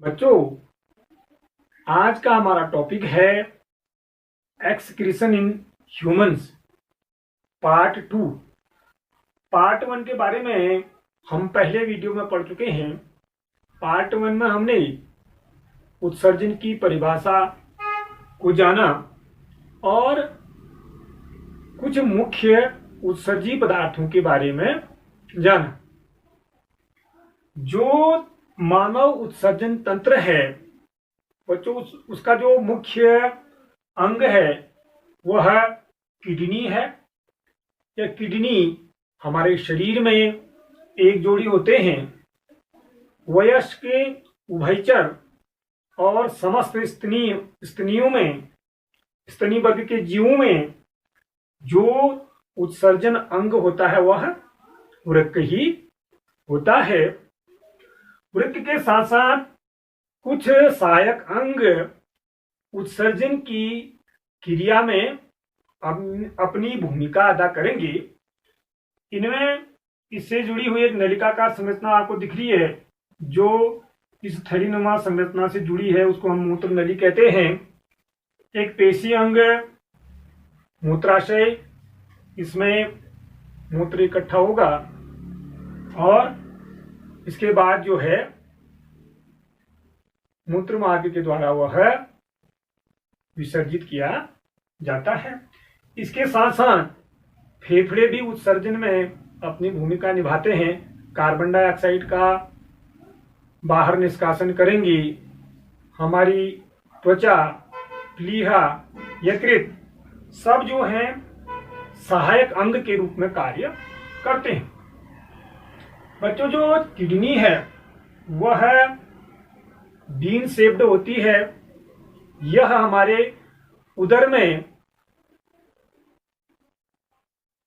बच्चों, आज का हमारा टॉपिक है excretion in humans part 2। Part 1 के बारे में हम पहले वीडियो में पढ़ चुके हैं। पार्ट 1 में हमने उत्सर्जन की परिभाषा को जाना और कुछ मुख्य उत्सर्जी पदार्थों के बारे में जाना। जो मानव उत्सर्जन तंत्र है बच्चों, उसका जो मुख्य अंग है वह किडनी है। यह किडनी हमारे शरीर में एक जोड़ी होते हैं। वयस्क, उभयचर और समस्त स्तनियों में, स्तनी वर्ग के जीवों में जो उत्सर्जन अंग होता है वह वृक्क ही होता है। वृक्क के साथ साथ कुछ सहायक अंग उत्सर्जन की क्रिया में अपनी भूमिका अदा करेंगे। इनमें इससे जुड़ी हुई एक नलिकाकार संरचना आपको दिख रही है, जो इस थैलीनुमा संरचना से जुड़ी है, उसको हम मूत्र नली कहते हैं। एक पेशी अंग मूत्राशय, इसमें मूत्र इकट्ठा होगा और इसके बाद जो है मूत्र मार्ग के द्वारा वह विसर्जित किया जाता है। इसके साथ साथ फेफड़े भी उत्सर्जन में अपनी भूमिका निभाते हैं। कार्बन डाइऑक्साइड का बाहर निष्कासन करेंगी। हमारी त्वचा, प्लीहा, यकृत सब जो हैं सहायक अंग के रूप में कार्य करते हैं। बच्चों, जो किडनी है वह बीन शेप्ड होती है। यह हमारे उदर में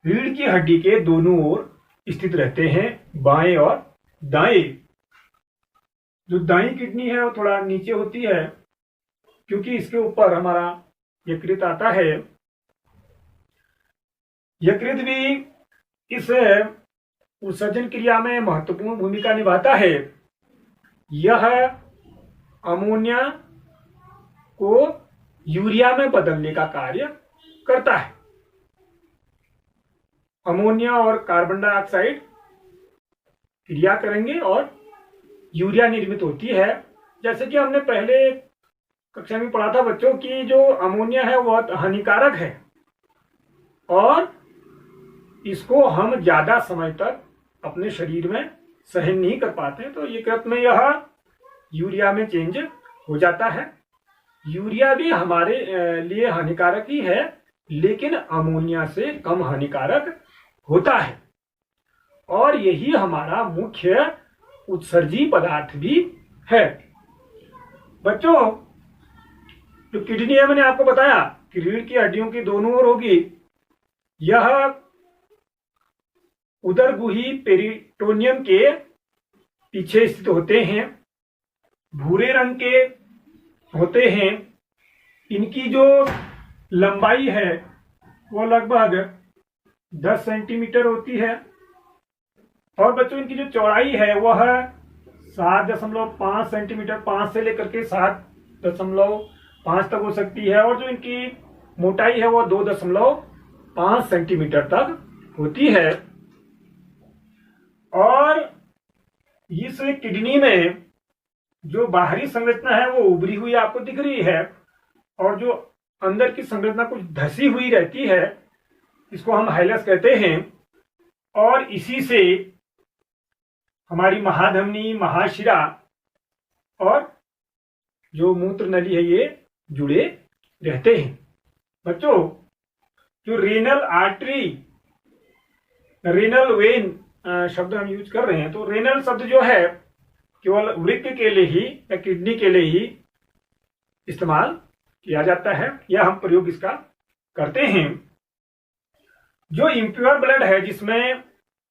रीढ़ की हड्डी के दोनों ओर स्थित रहते हैं, बाएं और दाएं। जो दाईं किडनी है वो थोड़ा नीचे होती है क्योंकि इसके ऊपर हमारा यकृत आता है। यकृत भी इस उत्सर्जन क्रिया में महत्वपूर्ण भूमिका निभाता है। यह अमोनिया को यूरिया में बदलने का कार्य करता है। अमोनिया और कार्बन डाइऑक्साइड क्रिया करेंगे और यूरिया निर्मित होती है। जैसे कि हमने पहले कक्षा में पढ़ा था बच्चों की जो अमोनिया है वह हानिकारक है और इसको हम ज्यादा समय तक अपने शरीर में सहन नहीं कर पाते, तो यकृत में यह यूरिया में चेंज हो जाता है। यूरिया भी हमारे लिए हानिकारक ही है, लेकिन अमोनिया से कम हानिकारक होता है और यही हमारा मुख्य उत्सर्जी पदार्थ भी है। बच्चों, जो किडनी है मैंने आपको बताया कि रीढ़ की हड्डियों की दोनों ओर होगी। यह उदरगुही पेरिटोनियम के पीछे स्थित होते हैं, भूरे रंग के होते हैं। इनकी जो लंबाई है वो लगभग 10 सेंटीमीटर होती है और बच्चों इनकी जो चौड़ाई है वह 7.5 सेंटीमीटर, 5 से लेकर के 7.5 तक हो सकती है और जो इनकी मोटाई है वह 2.5 सेंटीमीटर तक होती है। और इस किडनी में जो बाहरी संरचना है वो उभरी हुई आपको दिख रही है और जो अंदर की संरचना कुछ धसी हुई रहती है, इसको हम हाइलस कहते हैं और इसी से हमारी महाधमनी, महाशिरा और जो मूत्र नली है ये जुड़े रहते हैं। बच्चों, जो रेनल आर्टरी, रेनल वेन शब्द हम यूज कर रहे हैं, तो रेनल शब्द जो है केवल वृक्क के लिए ही या किडनी के लिए ही इस्तेमाल किया जाता है, या हम प्रयोग इसका करते हैं। जो इम्प्योर ब्लड है जिसमें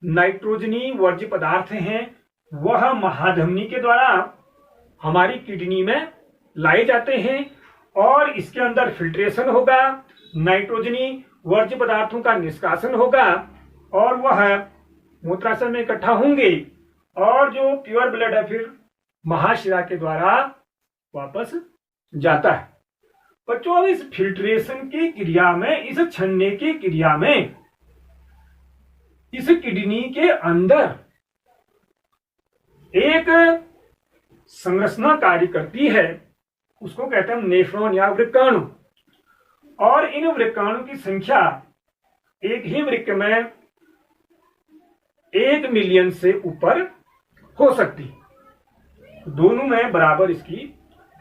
नाइट्रोजनी वर्ज्य पदार्थ हैं, वह महाधमनी के द्वारा हमारी किडनी में लाए जाते हैं और इसके अंदर फिल्ट्रेशन होगा, नाइट्रोजनी वर्ज्य पदार्थों का निष्कासन होगा और वह मूत्राशय में इकट्ठा होंगे और जो प्योर ब्लड है फिर महाशिरा के द्वारा वापस जाता है। बच्चों अब इस फिल्ट्रेशन की क्रिया में, इस छनने की क्रिया में, इस किडनी के अंदर एक संरचना कार्य करती है, उसको कहते हैं नेफ्रॉन या वृक्काणु। और इन वृक्काणु की संख्या एक ही वृक्क में 1 मिलियन से ऊपर हो सकती है। दोनों में बराबर इसकी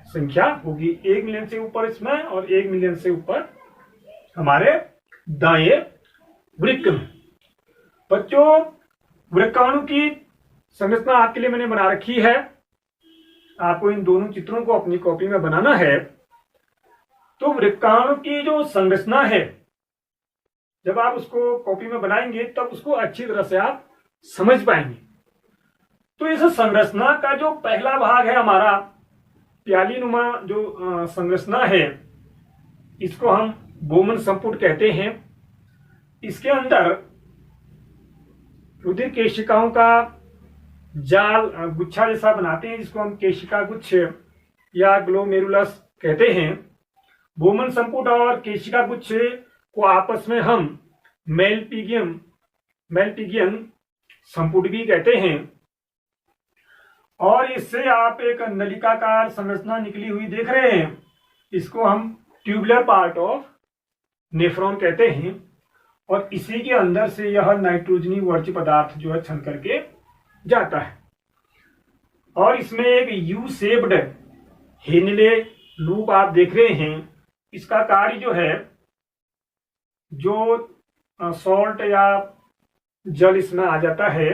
संख्या होगी, 1 मिलियन से ऊपर इसमें और 1 मिलियन से ऊपर हमारे दाएं वृक्क में। बच्चों वृक्काणु की संरचना आपके लिए मैंने बना रखी है, आपको इन दोनों चित्रों को अपनी कॉपी में बनाना है। तो वृक्काणु की जो संरचना है, जब आप उसको कॉपी में बनाएंगे तब उसको अच्छी तरह से आप समझ पाएंगे। तो इस संरचना का जो पहला भाग है हमारा प्यालीनुमा जो संरचना है, इसको हम बोमन संपुट कहते हैं। इसके अंदर रुधिर केशिकाओं का जाल गुच्छा जैसा बनाते हैं, जिसको हम केशिका गुच्छ या ग्लोमेरुलस कहते हैं। बोमन संपुट और केशिका गुच्छ को आपस में हम मेलपिगियन संपुट भी कहते हैं। और इससे आप एक नलिकाकार संरचना निकली हुई देख रहे हैं, इसको हम ट्यूबुलर पार्ट ऑफ नेफ्रॉन कहते हैं। और इसी के अंदर से यह नाइट्रोजनी वर्ज्य पदार्थ जो है छन करके जाता है। और इसमें एक यू शेप्ड हेनले लूप आप देख रहे हैं। इसका कार्य जो है, जो सॉल्ट या जल इसमें आ जाता है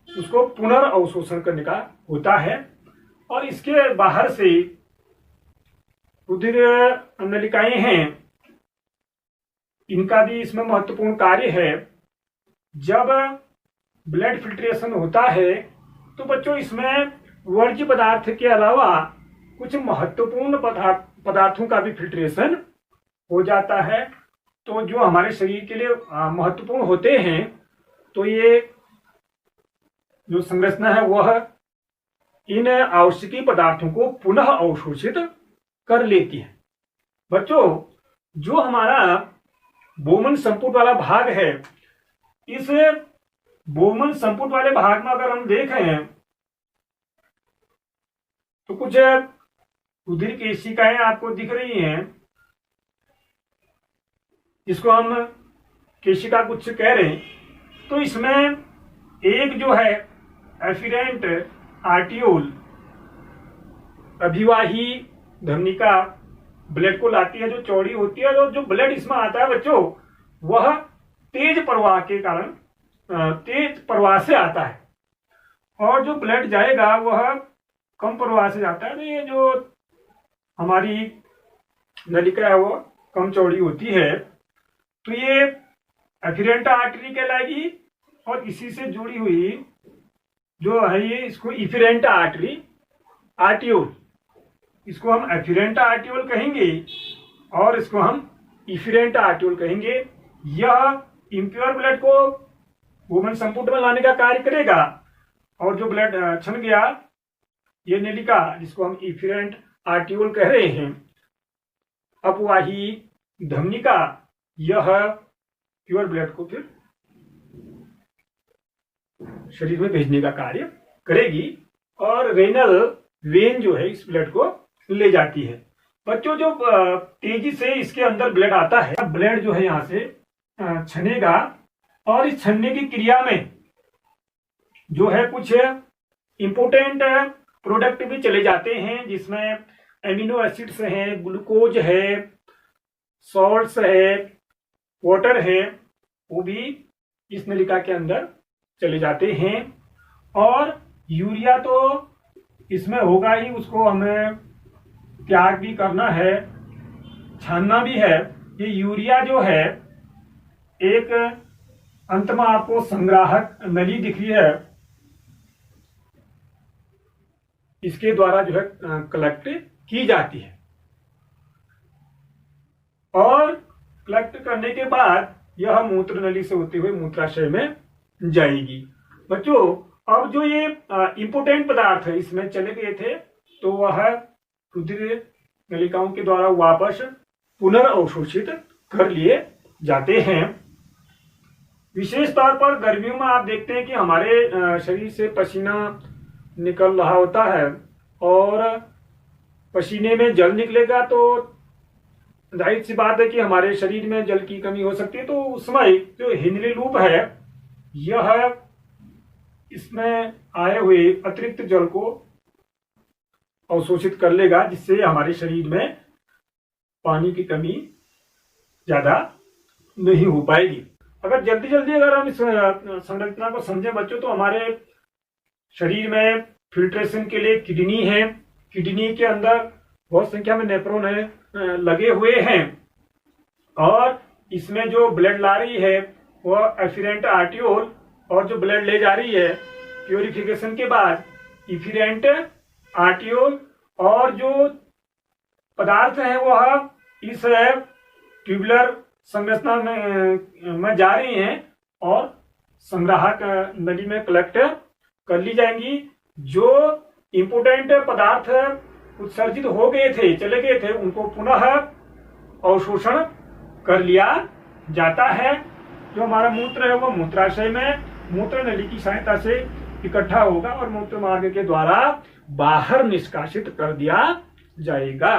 उसको पुनर्अवशोषण करने का होता है। और इसके बाहर से रुधिर नलिकाएं हैं, इनका भी इसमें महत्वपूर्ण कार्य है। जब ब्लड फिल्ट्रेशन होता है तो बच्चों इसमें वर्ज्य पदार्थ के अलावा कुछ महत्वपूर्ण पदार्थों का भी फिल्ट्रेशन हो जाता है। तो जो हमारे शरीर के लिए महत्वपूर्ण होते हैं, तो ये जो संरचना है वह इन आवश्यक पदार्थों को पुनः अवशोषित कर लेती है। बच्चों जो हमारा बोमन संपुट वाला भाग है, इस बोमन संपुट वाले भाग में अगर हम देखें तो कुछ रुधिर केशिकाएं आपको दिख रही हैं, जिसको हम केशिका गुच्छ कह रहे हैं। तो इसमें एक जो है एफिरेंट आर्टियोल अभिवाही धमनिका ब्लड को लाती है, जो चौड़ी होती है। और जो ब्लड इसमें आता है बच्चों, वह तेज प्रवाह के कारण तेज प्रवाह से आता है। और जो ब्लड जाएगा वह कम प्रवाह से जाता है। तो ये जो हमारी नलिका है वो कम चौड़ी होती है, तो ये एफिरेंट आर्टरी कहलाएगी। और इसी से जुड़ी हुई जो है ये, इसको इफिरेंट आर्टरी आर्टियोल, इसको हम एफिरेंट आर्टियोल कहेंगे और इसको हम इफिरेंट आर्टियोल कहेंगे। यह इम्प्योर ब्लड को बोमन संपुट में लाने का कार्य करेगा। और जो ब्लड छन गया, ये नलिका जिसको हम इफिरेंट आर्टियोल कह रहे हैं, अपवाही धमनिका, यह प्योर ब्लड को फिर शरीर में भेजने का कार्य करेगी। और रेनल वेन जो है इस ब्लड को ले जाती है। बच्चों जो तेजी से इसके अंदर ब्लड आता है, ब्लड जो है यहाँ से छनेगा। और इस छनने की क्रिया में जो है कुछ इंपोर्टेंट प्रोडक्ट भी चले जाते हैं, जिसमें एमिनो एसिड्स हैं, ग्लूकोज है, सॉल्ट्स है, वाटर है, वो भी इस नलिका के अंदर चले जाते हैं। और यूरिया तो इसमें होगा ही, उसको हमें त्याग भी करना है, छानना भी है। ये यूरिया जो है, एक अंत में आपको संग्राहक नली दिख रही है, इसके द्वारा जो है कलेक्ट की जाती है। और कलेक्ट करने के बाद यह मूत्र नली से होते हुए मूत्राशय में जाएगी। बच्चों अब जो ये इम्पोर्टेंट पदार्थ है इसमें चले गए थे, तो वह रुधिर नलिकाओं के द्वारा वापस पुनर्अवशोषित कर लिए जाते हैं। विशेष तौर पर गर्मियों में आप देखते हैं कि हमारे शरीर से पसीना निकल रहा होता है और पसीने में जल निकलेगा तो जाहिर सी बात है कि हमारे शरीर में जल की कमी हो सकती है। तो उस समय जो हेनरी लूप है यह इसमें आए हुए अतिरिक्त जल को अवशोषित कर लेगा, जिससे हमारे शरीर में पानी की कमी ज्यादा नहीं हो पाएगी। अगर जल्दी जल्दी अगर हम इस संरचना को समझें बच्चों, तो हमारे शरीर में फिल्ट्रेशन के लिए किडनी है। किडनी के अंदर बहुत संख्या में नेफ्रॉन है लगे हुए हैं और इसमें जो ब्लड ला रही है वह एफिरेंट आर्टियोल, और जो ब्लड ले जा रही है प्योरिफिकेशन के बाद इफिरेंट आर्टियोल, और जो पदार्थ है वह इस ट्यूबुलर संरचना में जा रही हैं और संग्राहक नली में कलेक्ट कर ली जाएंगी। जो इंपोर्टेंट पदार्थ उत्सर्जित हो गए थे, चले गए थे, उनको पुनः अवशोषण कर लिया जाता है। जो हमारा मूत्र है वह मूत्राशय में मूत्र नली की सहायता से इकट्ठा होगा और मूत्र मार्ग के द्वारा बाहर निष्कासित कर दिया जाएगा।